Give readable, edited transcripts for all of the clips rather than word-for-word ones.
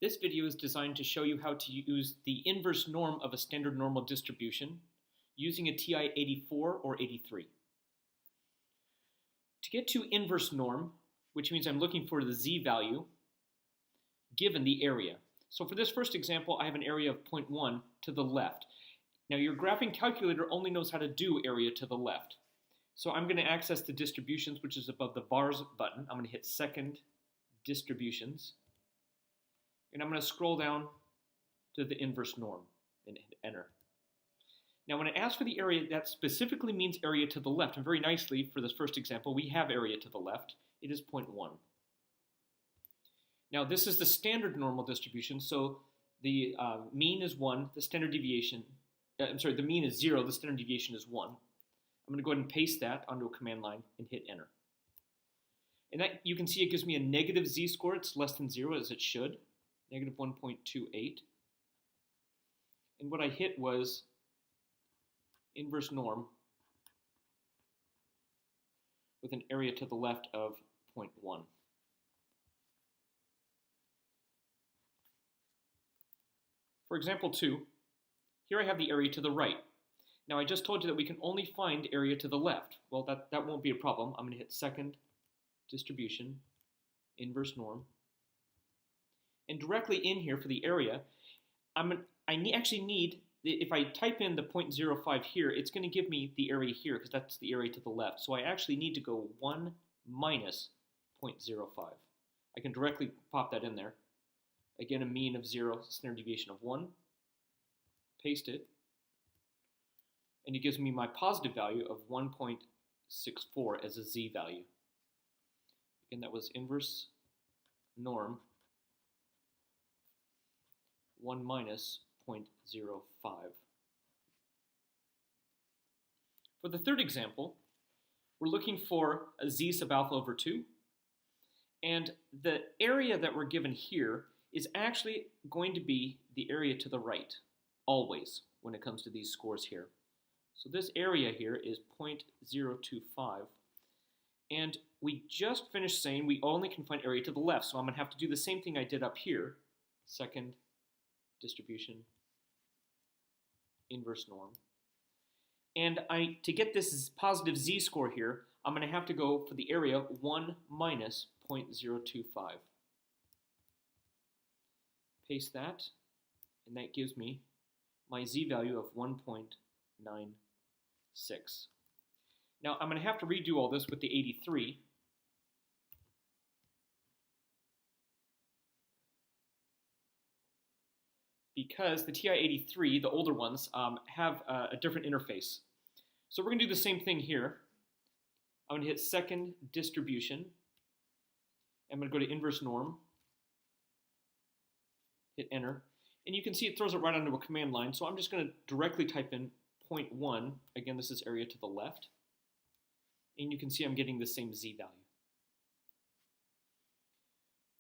This video is designed to show you how to use the inverse norm of a standard normal distribution using a TI-84 or 83. To get to inverse norm, which means I'm looking for the z value given the area. So for this first example, I have an area of 0.1 to the left. Now your graphing calculator only knows how to do area to the left. So I'm going to access the distributions, which is above the vars button. I'm going to hit second distributions. And I'm going to scroll down to the inverse norm and hit enter. Now when it asks for the area, that specifically means area to the left. And very nicely, for this first example, we have area to the left. It is 0.1. Now this is the standard normal distribution, so the mean is 1, the standard deviation, the mean is 0, the standard deviation is 1. I'm going to go ahead and paste that onto a command line and hit enter. And that, you can see it gives me a negative z-score. It's less than 0, as it should. Negative 1.28. And what I hit was inverse norm with an area to the left of 0.1. For example 2, here I have the area to the right. Now I just told you that we can only find area to the left. Well, that won't be a problem. I'm going to hit second distribution, inverse norm. And directly in here for the area, actually need, if I type in the 0.05 here, it's going to give me the area here because that's the area to the left. So I actually need to go 1 minus 0.05. I can directly pop that in there. Again, a mean of 0, standard deviation of 1. Paste it. And it gives me my positive value of 1.64 as a z value. Again, that was inverse norm 1 minus 0.05. For the third example, we're looking for a z sub alpha over 2. And the area that we're given here is actually going to be the area to the right, always, when it comes to these scores here. So this area here is 0.025. And we just finished saying we only can find area to the left, so I'm going to have to do the same thing I did up here. Second distribution, inverse norm. And to get this positive z-score here, I'm going to have to go for the area 1 minus 0.025. Paste that, and that gives me my z value of 1.96. Now I'm going to have to redo all this with the 83. Because the TI-83, the older ones, have a different interface. So we're going to do the same thing here. I'm going to hit second distribution. I'm going to go to inverse norm. Hit enter. And you can see it throws it right onto a command line. So I'm just going to directly type in 0.1. Again, this is area to the left. And you can see I'm getting the same z value.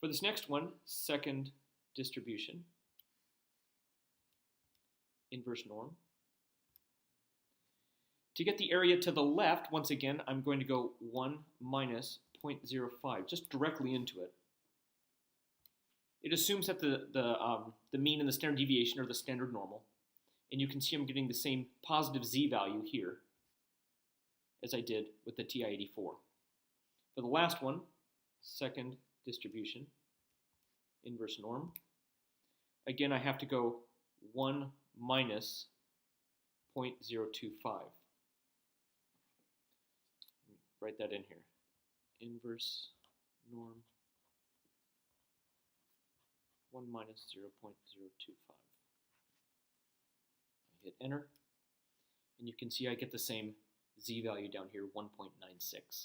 For this next one, second distribution, inverse norm. To get the area to the left, once again, I'm going to go 1 minus 0.05, just directly into it. It assumes that the mean and the standard deviation are the standard normal. And you can see I'm getting the same positive z value here as I did with the TI-84. For the last one, second distribution, inverse norm. Again, I have to go 1 minus 0.025. Write that in here. Inverse norm 1 minus 0.025. I hit enter, and you can see I get the same z value down here, 1.96.